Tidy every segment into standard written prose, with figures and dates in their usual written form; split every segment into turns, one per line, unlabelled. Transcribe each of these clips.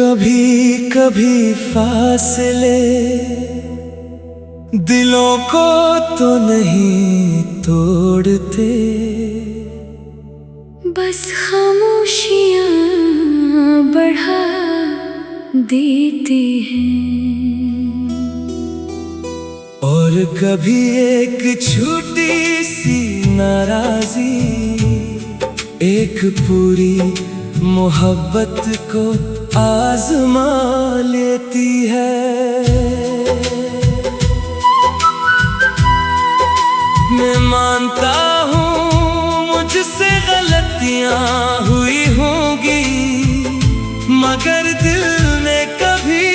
कभी कभी फासले दिलों को तो नहीं तोड़ते,
बस खामोशियां बढ़ा देते हैं।
और कभी एक छोटी सी नाराजी एक पूरी मोहब्बत को आजमा लेती है। मैं मानता हूँ मुझसे गलतियाँ हुई होंगी, मगर दिल ने कभी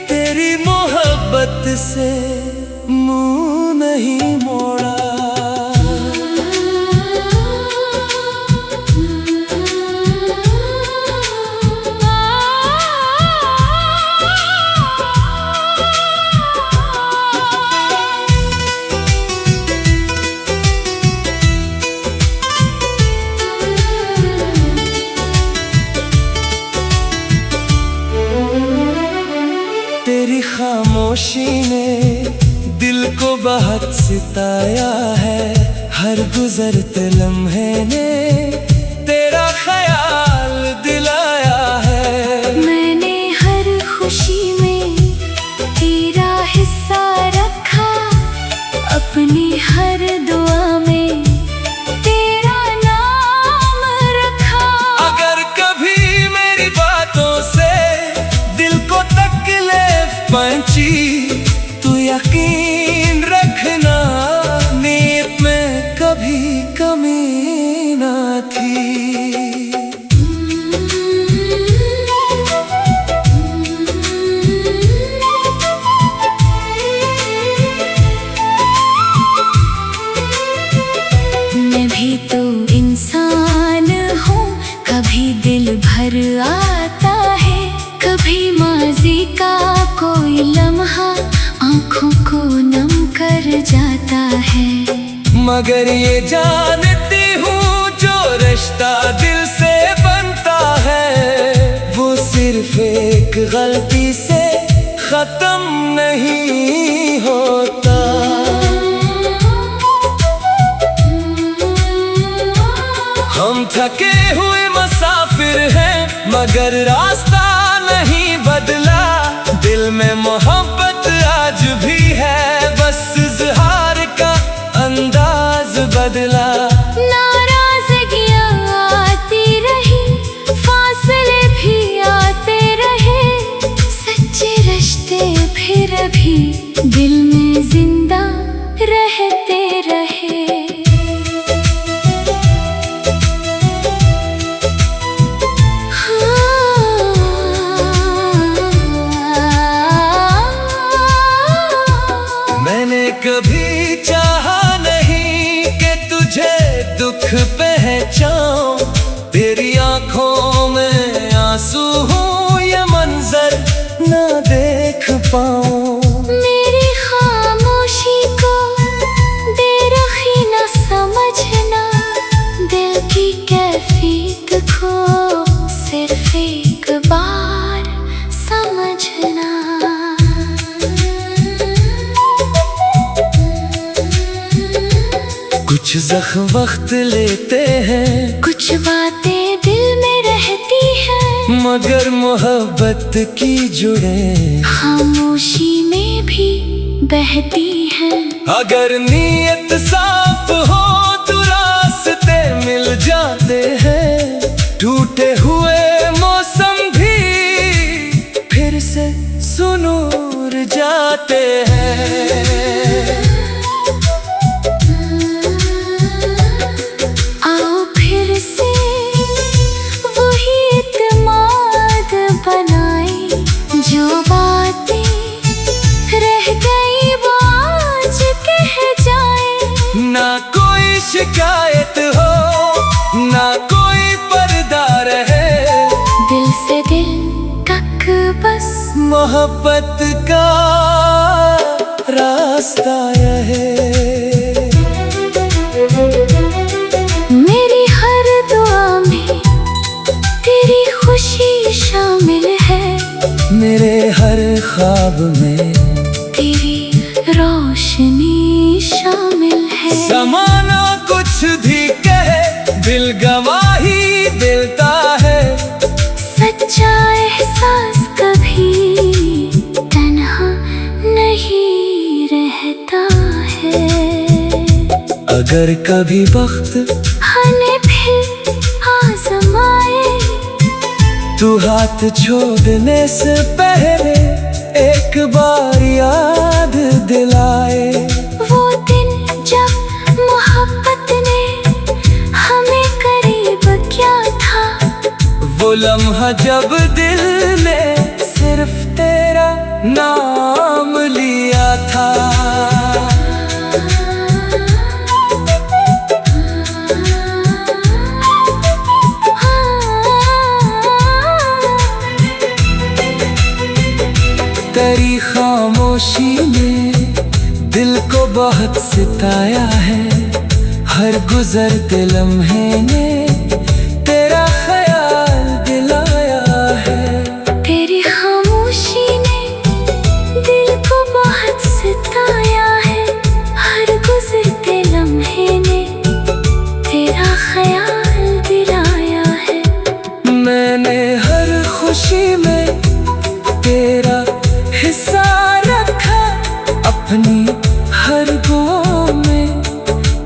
तेरी मोहब्बत से मुंह नहीं मोड़ा। तेरी खामोशी ने दिल को बहुत सिताया है, हर गुजरते लम्हे ने तेरा ख्याल दिलाया है।
मैंने हर खुशी में तेरा हिस्सा रखा, अपनी हर दुआ में तेरा नाम रखा।
अगर कभी मेरी बातों से दिल को तकलीफ पहुंची तो यकीन रखना नीयत में कभी कमी ना थी।
मैं भी तो इंसान हूँ, कभी दिल भर आता है, कभी माजी का कोई लम्हा आंखों को नम कर जाता है।
मगर ये जानती हूँ जो रिश्ता दिल से बनता है वो सिर्फ एक गलती से खत्म नहीं होता। हम थके हुए मुसाफिर हैं मगर रास्ता नहीं बदला, दिल में मोहब्बत आज भी है, बस इज़हार का अंदाज बदला।
नाराज़गियाँ आती रही, फासले भी आते रहे, सच्चे रिश्ते फिर भी दिल में जिंदा रहते रहे।
मैंने कभी चाहा नहीं कि तुझे दुख पहचाऊं, तेरी आंखों में आंसू हो ये मंजर ना देख पाऊं।
मेरी खामोशी को बेरुखी न समझना, दिल की कैफियत को सिर्फ एक बार समझना।
कुछ ज़ख्म वक्त लेते हैं, कुछ
बातें दिल में रहती हैं,
मगर मोहब्बत की जुड़े
खामोशी में भी बहती हैं।
अगर नीयत साफ हो तो रास्ते मिल जाते हैं, टूटे हुए मौसम भी फिर से सुनूर जाते हैं।
आओ फिर से वही इत्मीनान बनाए, जो बातें रह गई वो आज कह जाए।
ना कोई शिकायत हो ना कोई पर्दा रहे,
दिल से दिल तक बस
मोहब्बत का रास्ता रहे।
मेरी हर दुआ में तेरी खुशी शामिल है।
मेरे हर ख्वाब में
तेरी रोशनी शामिल है।
ज़माना कुछ भी कहे, दिल गवाही देता है।
सच्चा एहसास कभी तन्हा नहीं रहता है।
अगर कभी वक्त
हमें फिर आजमाए,
तू हाथ छोड़ने से पहले एक बार याद दिलाए।
वो दिन जब मोहब्बत ने हमें करीब किया था,
वो लम्हा जब दिल ने सिर्फ तेरा नाम लिया था। तेरी खामोशी ने दिल को बहुत सताया है। हर गुजरते लम्हे ने तेरा ख्याल दिलाया है।
तेरी खामोशी ने दिल को बहुत सताया है। हर गुजरते लम्हे ने तेरा ख्याल दिलाया है।
मैंने हर खुशी में तेरा हिस्सा रखा, अपनी हर दुआ में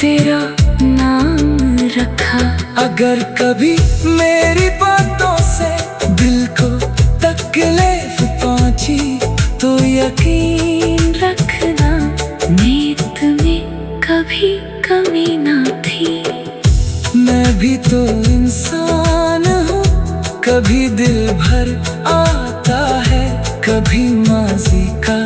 तेरा
नाम रखा।
अगर कभी मेरी बातों से दिल को तकलीफ पहुंची, तो यकीन
रखना नीयत में कभी कमी ना थी।
मैं भी तो इंसान हूँ, कभी दिल भर आता है, कभी माजी का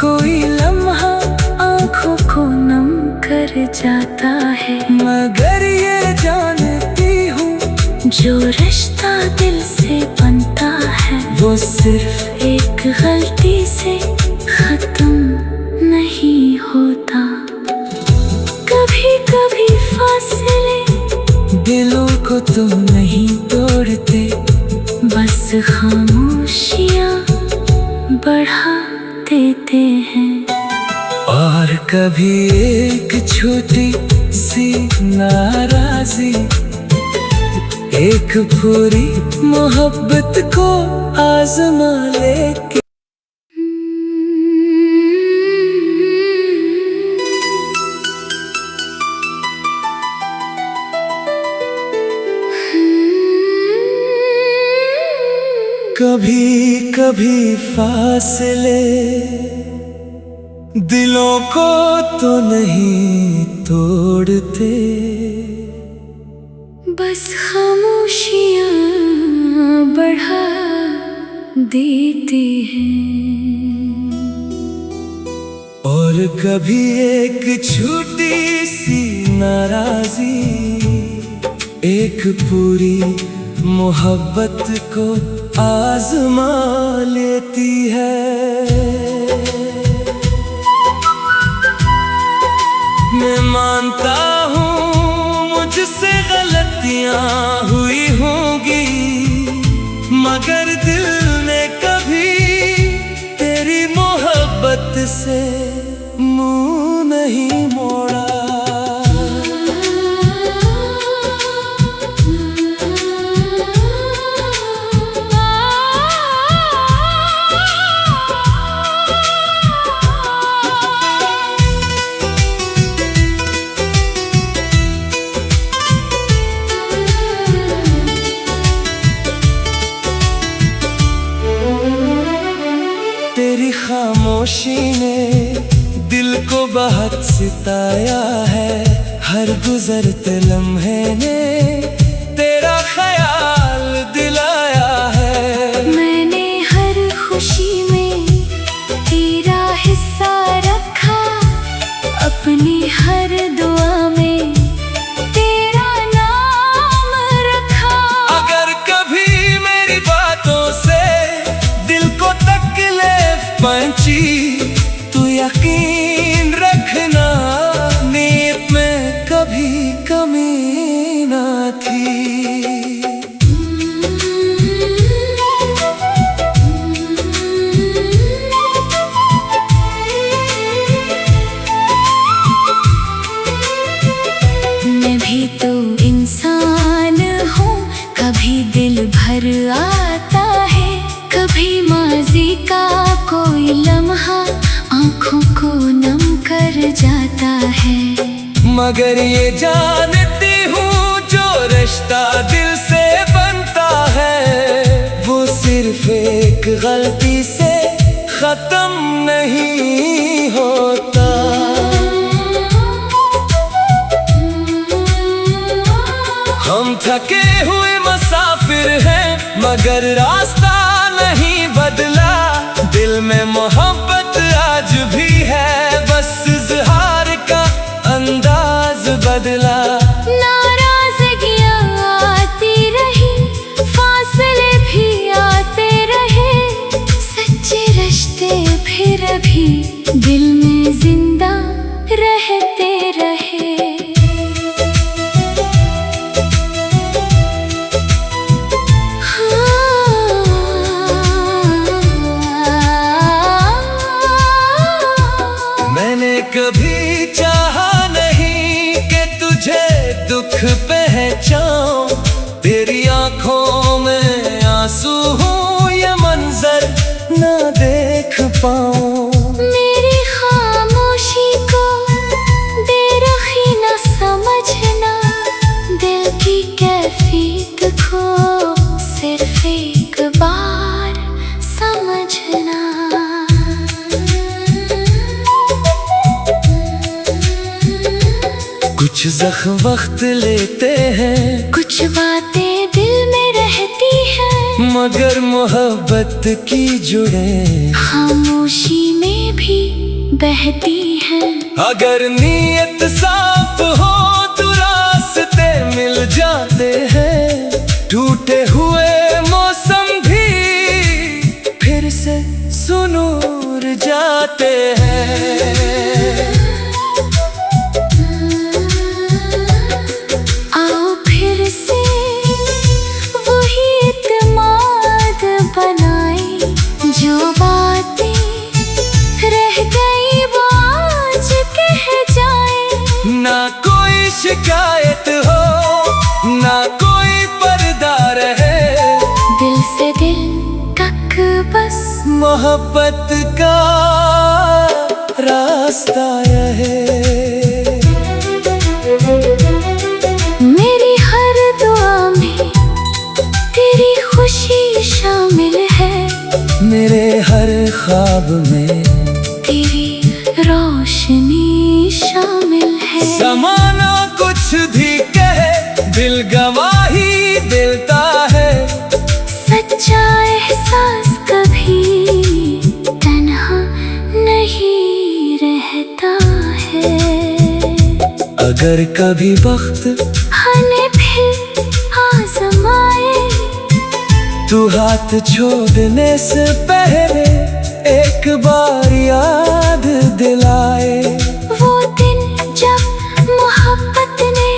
कोई लम्हा
आँखों को नम कर जाता है।
मगर ये जानती हूँ,
जो रिश्ता दिल से बनता है,
वो सिर्फ
एक गलती से खत्म नहीं होता। कभी कभी फासले
दिलों को तो नहीं तोड़ते,
बस खामोशियाँ बढ़ा देते हैं।
और कभी एक छोटी सी नाराजी एक पूरी मोहब्बत को आजमा लेके। कभी कभी फासले दिलों को तो नहीं तोड़ते,
बस खामोशियाँ बढ़ा देते हैं।
और कभी एक छोटी सी नाराजी एक पूरी मोहब्बत को आजमा लेती है। मैं मानता हूँ मुझसे गलतियाँ हुई होंगी, मगर दिल ने कभी तेरी मोहब्बत से मुँह नहीं मोड़ा। तेरी खामोशी ने दिल को बहुत सताया है। हर गुजरते लम्हे ने तेरा ख्याल दिलाया है।
मैंने हर खुशी में तेरा हिस्सा रखा, अपनी हर दुआ में तेरा नाम रखा।
अगर कभी मेरी बातों से दिल को तकलीफ पहुंची, तो यकीन रखना नीयत में कभी कमी ना थी। मगर ये जानती हूँ जो रिश्ता दिल से बनता है वो सिर्फ एक गलती से खत्म नहीं होता। हम थके हुए मुसाफिर हैं मगर रास्ता नहीं बदला। दिल में मोहब्बत आज भी है बस इज़हार का अंदाज बदला।
नाराज़गियाँ आती रही, फासले भी आते रहे, सच्चे रिश्ते फिर भी दिल में जिंदा रहते रहे।
मैंने कभी चाहा नहीं कि तुझे दुख पहचाऊं, तेरी आंखों में आंसू हूँ ये मंजर ना देख पाऊं।
मेरी खामोशी को बेरुखी न समझना, दिल की कैफियत को सिर्फ एक बार समझना।
कुछ ज़ख्म वक्त लेते हैं,
कुछ बातें दिल में रहती हैं,
मगर मोहब्बत की जुड़े
खामोशी में भी बहती हैं।
अगर नीयत साफ हो तो रास्ते मिल जाते हैं, टूटे हुए मौसम भी फिर से सुनूर जाते हैं।
आओ फिर से वही इत्मीनान बनाए, जो बातें रह गई वो आज कह जाए।
ना कोई शिकायत हो ना कोई पर्दा रहे,
दिल से दिल तक बस
मोहब्बत का रास्ता रहे।
मेरी हर दुआ में तेरी खुशी शामिल है,
मेरे हर ख्वाब में
तेरी रोशनी शामिल है।
ज़माना कुछ भी कहे दिल गवाही देता है,
सच्चा एहसास कभी तन्हा नहीं रहता है।
अगर कभी वक्त
हमें फिर आजमाए,
तू हाथ छोड़ने से पहले एक बार याद दिलाए।
वो दिन जब मोहब्बत ने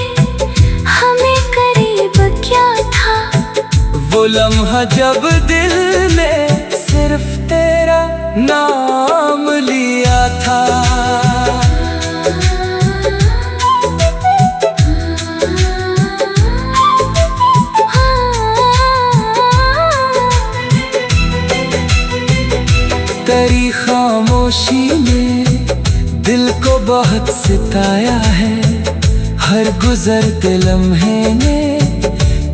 हमें करीब किया था,
वो लम्हा जब दिल ने सिर्फ तेरा नाम लिया था। तेरी खामोशी ने दिल को बहुत सिताया है, हर गुजरते लम्हे ने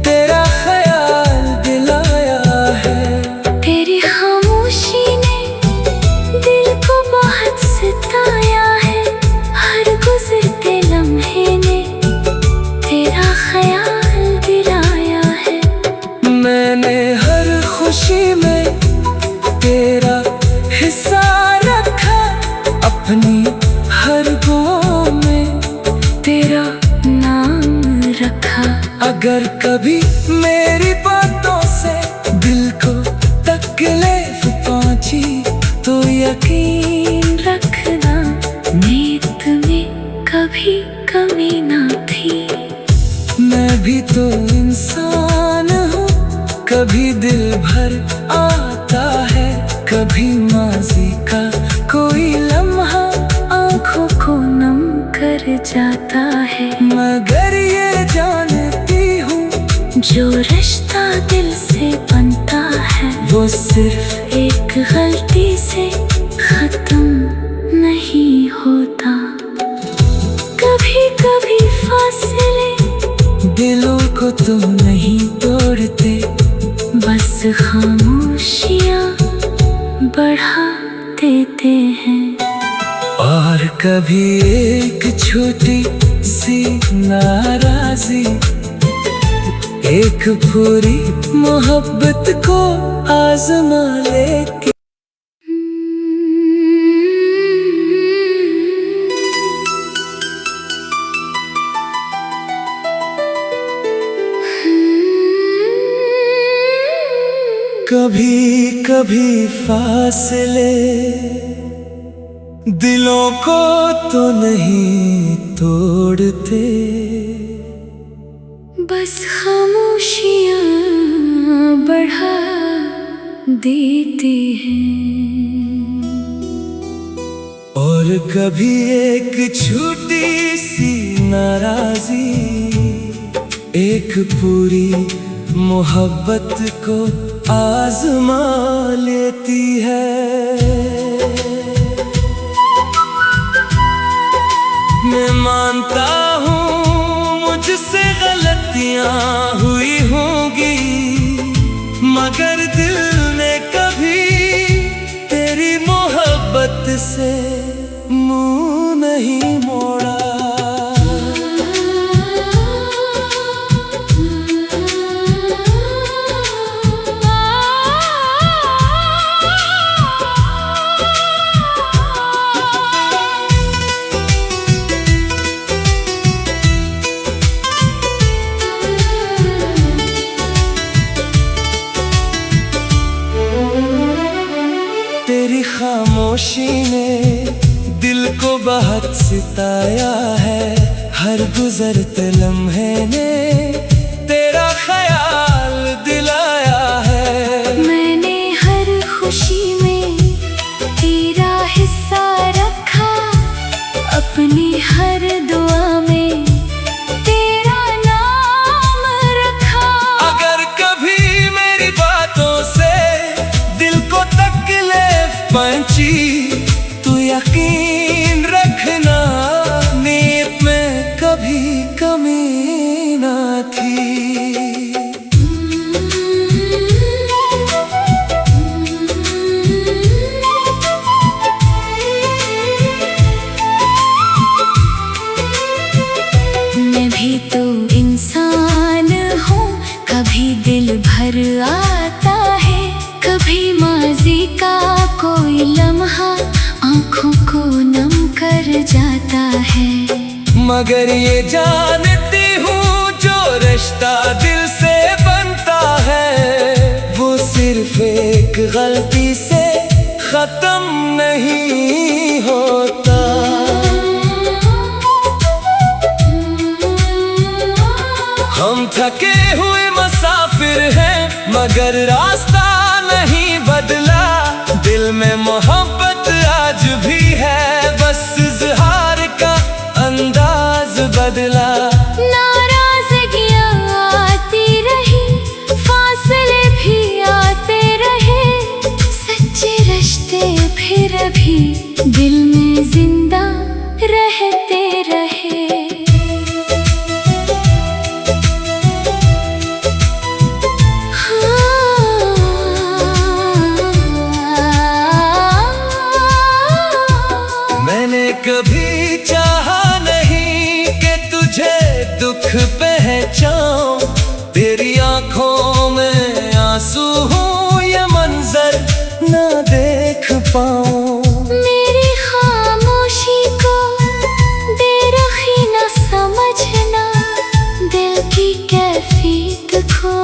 तेरा ख्याल दिलाया है।
तेरी खामोशी ने दिल को बहुत सिताया है, हर गुजरते लम्हे ने तेरा ख्याल दिलाया है।
मैंने हर खुशी में तेरा हिस्सा रखा, अपनी हर गम में तेरा
नाम रखा।
अगर कभी मेरी बातों से दिल को तकलीफ पहुंची तो यकीन
रखना नीयत में कभी कमी ना थी।
मैं भी तो इंसान हूँ, कभी दिल भर आता है, कभी माजी का कोई लम्हा
आँखों को नम कर जाता है।
मगर ये जानती हूँ
जो रिश्ता दिल से बनता है
वो सिर्फ
एक गलती से खत्म नहीं होता। कभी कभी
तुम नहीं तोड़ते,
बस खामोशियाँ बढ़ा देते हैं।
और कभी एक छोटी सी नाराजी एक पूरी मोहब्बत को आजमा लेके। कभी कभी फासले दिलों को तो नहीं तोड़ते,
बस खामोशियाँ बढ़ा देते हैं।
और कभी एक छोटी सी नाराजी एक पूरी मोहब्बत को आजमा लेती है। मैं मानता हूँ मुझसे गलतियाँ हुई होंगी, मगर दिल ने कभी तेरी मोहब्बत से मुंह नहीं मोड़ा। तेरी खामोशी ने दिल को बहुत सिताया है, हर गुजरते लम्हे ने तेरा ख्याल दिलाया है।
मैंने हर खुशी में तेरा हिस्सा रखा, अपनी हर दुआ में तेरा नाम रखा।
अगर कभी मेरी बातों से दिल को तकलीफ पहुंची तो यकीन रखना नीयत में कभी कमी ना थी।
मैं भी तो इंसान हूँ, कभी दिल भर आता है, कभी माजी का कोई लम्हा आँखों को नम कर जाता है।
मगर ये जानती हूँ जो रिश्ता दिल से बनता है वो सिर्फ एक गलती से खत्म नहीं होता। हम थके हुए मुसाफिर हैं मगर रास्ता नहीं बदला, दिल में मोहब्बत आज भी है, बस इज़हार का अंदाज बदला।
नाराज़गियाँ आती रही, फासले भी आते रहे, सच्चे रिश्ते फिर भी दिल में जिंदा रहते रहे।
कभी चाहा नहीं कि तुझे दुख पहचाऊं, तेरी आंखों में आंसू हूँ ये मंजर ना देख पाऊं।
मेरी खामोशी को बेरुखी न समझना, दिल की कैफियत को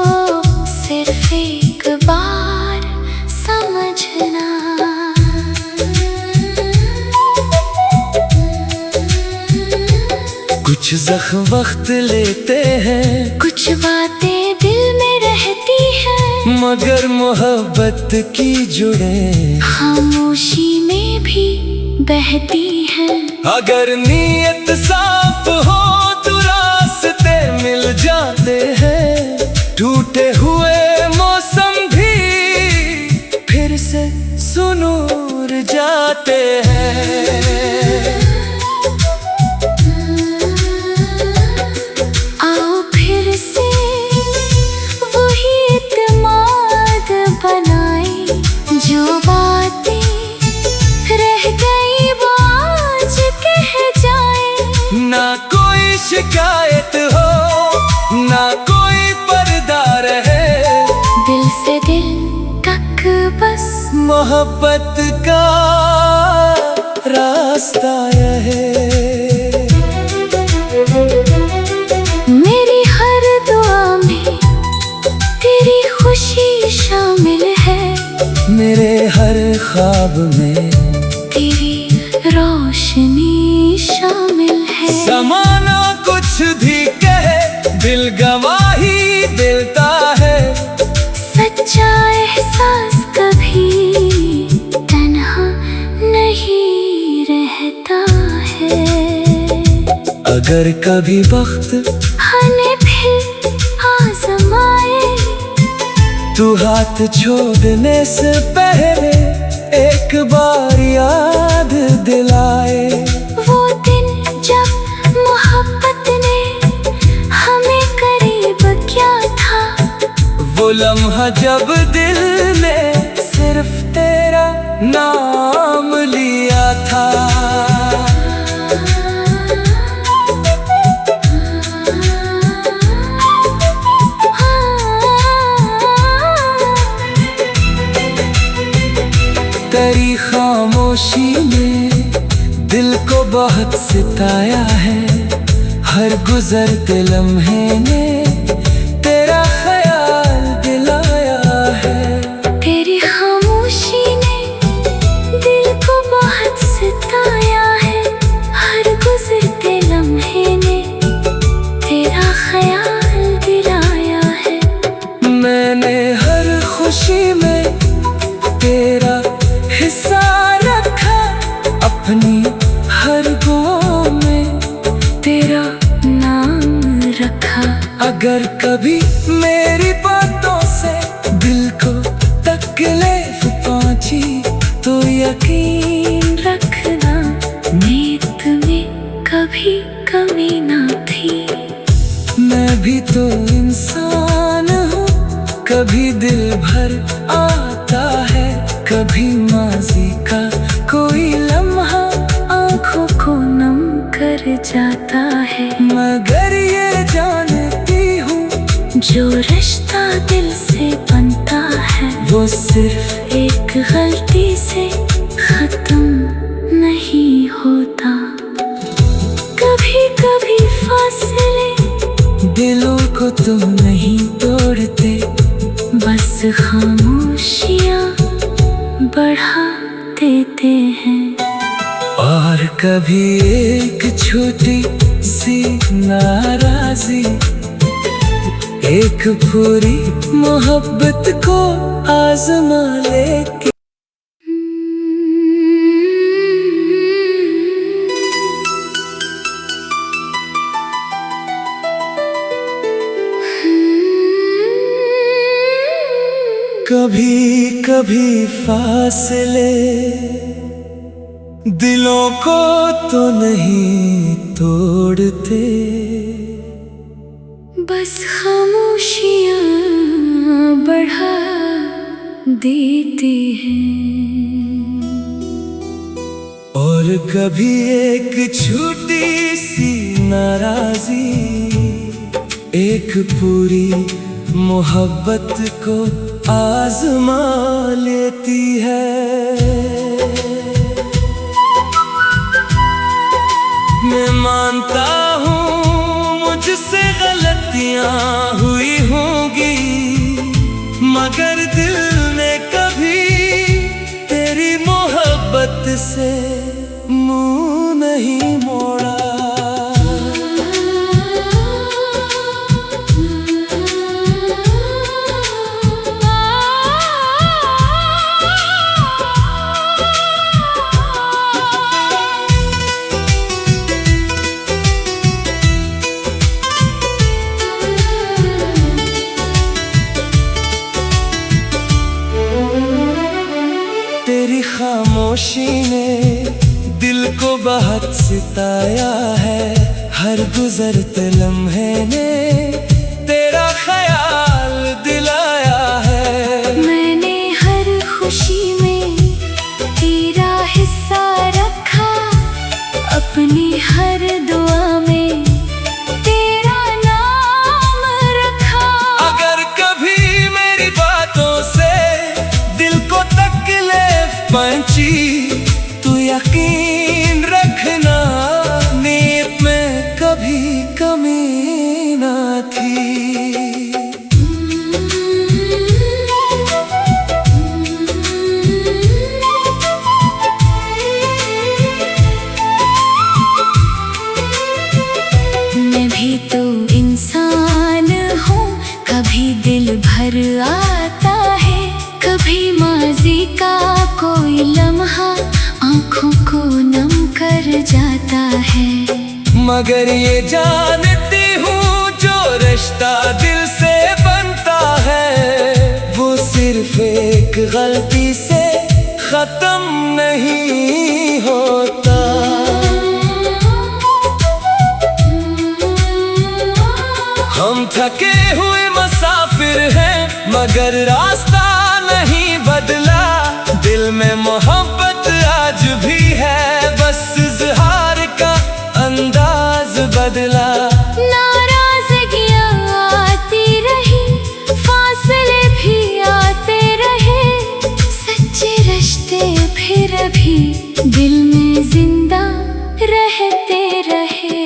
सिर्फ एक बार समझना।
कुछ जख्म वक्त लेते हैं,
कुछ बातें दिल में रहती हैं,
मगर मोहब्बत की जुड़े
खामोशी में भी बहती हैं।
अगर नीयत साफ हो तो रास्ते मिल जाते हैं, टूटे हुए मौसम भी फिर से सुनूर जाते हैं।
आओ फिर से
शिकायत हो, ना कोई पर्दा रहे।
दिल से दिल तक बस
मोहब्बत का रास्ता यह है।
मेरी हर दुआ में तेरी खुशी शामिल है।
मेरे हर ख्वाब में
तेरी रोशनी शामिल है।
ज़माना कुछ भी कहे, दिल गवाही देता है।
सच्चा एहसास कभी तन्हा नहीं रहता है।
अगर कभी वक्त
हमें फिर आज़माए,
तू हाथ छोड़ने से पहले एक बार याद दिलाए।
वो दिन जब मोहब्बत ने हमें करीब किया था।
वो लम्हा जब दिल ने सिर्फ तेरा नाम लिया था। तेरी खामोशी ने दिल को बहुत सताया है। हर गुजरते लम्हे ने तेरा ख्याल दिलाया है।
तेरी खामोशी ने दिल को बहुत सताया है। हर गुजरते लम्हे ने तेरा ख्याल दिलाया है।
मैंने हर खुशी में तेरा हिस्सा रखा, अपनी हर गो में तेरा नाम रखा। अगर कभी मेरी बातों से दिल को तकलीफ पहुंची, तो यकीन
रखना नीयत में कभी कमी ना थी।
मैं भी तो इंसान हूँ, कभी दिल भर आता है। कभी माजी का कोई लम्हा
आँखों को नम कर जाता है।
मगर ये जानती हूँ,
जो रिश्ता दिल से बनता है,
वो सिर्फ
एक गलती से खत्म नहीं होता। कभी कभी फासले
दिलों को तो नहीं तोड़ते,
बस खामोशियाँ बढ़ा देते हैं।
और कभी एक छोटी सी नाराजी एक पूरी मोहब्बत को आजमा लेती। कभी कभी फासले दिलों को तो नहीं तोड़ते,
बस खामोशियाँ बढ़ा देती हैं।
और कभी एक छोटी सी नाराजी एक पूरी मोहब्बत को आजमा लेती है। मैं मानता हूँ मुझसे गलतियाँ हुई होंगी, मगर दिल ने कभी तेरी मोहब्बत से मुंह नहीं मोड़ा। तेरी खामोशी ने दिल को बहुत सताया है। हर गुजरते लम्हे ने तेरा ख्याल दिलाया है।
मैंने हर खुशी में तेरा हिस्सा रखा, अपनी हर दुआ में
यकीन रखना, नीयत में कभी कमी ना थी।
मैं भी तो इंसान हूँ, कभी दिल भर आता है, कभी माज़ी का कोई लम्हा आँखों को नम कर जाता है।
मगर ये जानती हूँ जो रिश्ता दिल से बनता है, वो सिर्फ एक गलती से खत्म नहीं होता। हम थके हुए मुसाफिर हैं, मगर रास्ता नहीं बदला। दिल में मोहब्बत आज भी है, बस इज़हार का अंदाज बदला।
नाराज़गियाँ आती रही, फासले भी आते रहे, सच्चे रिश्ते फिर भी दिल में जिंदा रहते रहे।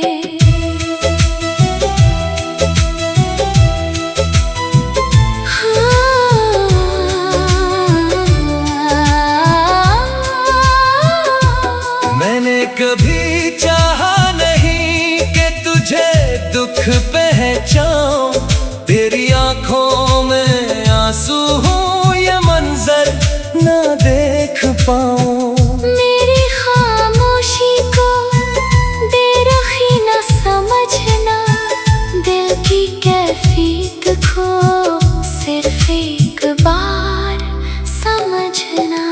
मैंने कभी चाहा नहीं कि तुझे दुख पहचाऊं, तेरी आंखों में आंसू हूँ, ये मंजर ना देख पाऊं।
मेरी खामोशी को बेरुखी न समझना, दिल की कैफियत को सिर्फ एक बार समझना।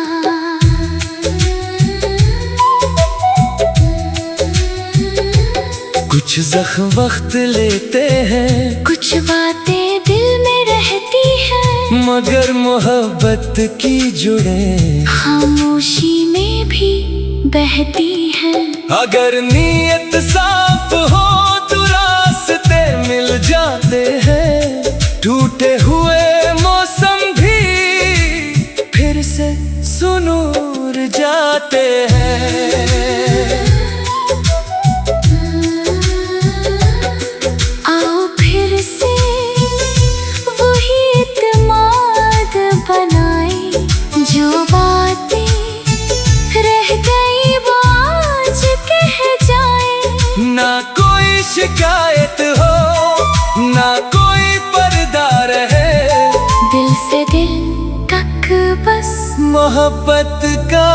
कुछ ज़ख्म वक्त लेते हैं,
कुछ बातें दिल में रहती हैं,
मगर मोहब्बत की जुड़े
खामोशी में भी बहती हैं।
अगर नीयत साफ हो तो रास्ते मिल जाते हैं, टूटे हुए मौसम भी फिर से सुनूर जाते हैं।
आओ फिर से वही इत्मीनान बनाए, जो बातें रह गई वो आज कह जाए।
ना कोई शिकायत हो, ना कोई पर्दा रहे,
दिल से दिल तक बस
मोहब्बत का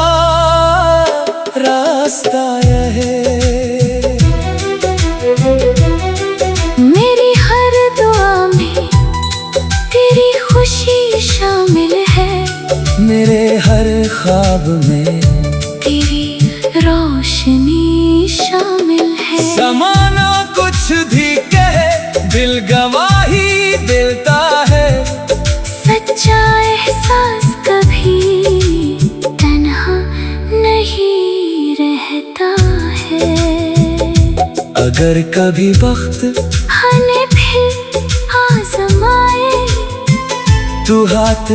रास्ता रहे।
मेरी हर दुआ में तेरी खुशी शामिल है,
मेरे हर ख्वाब में
तेरी रोशनी शामिल है।
ज़माना कुछ भी कहे, दिल गवाही देता है,
सच्चा एहसास कभी तन्हा नहीं रहता है।
अगर कभी वक्त
हमें फिर आज़माए,
तू हाथ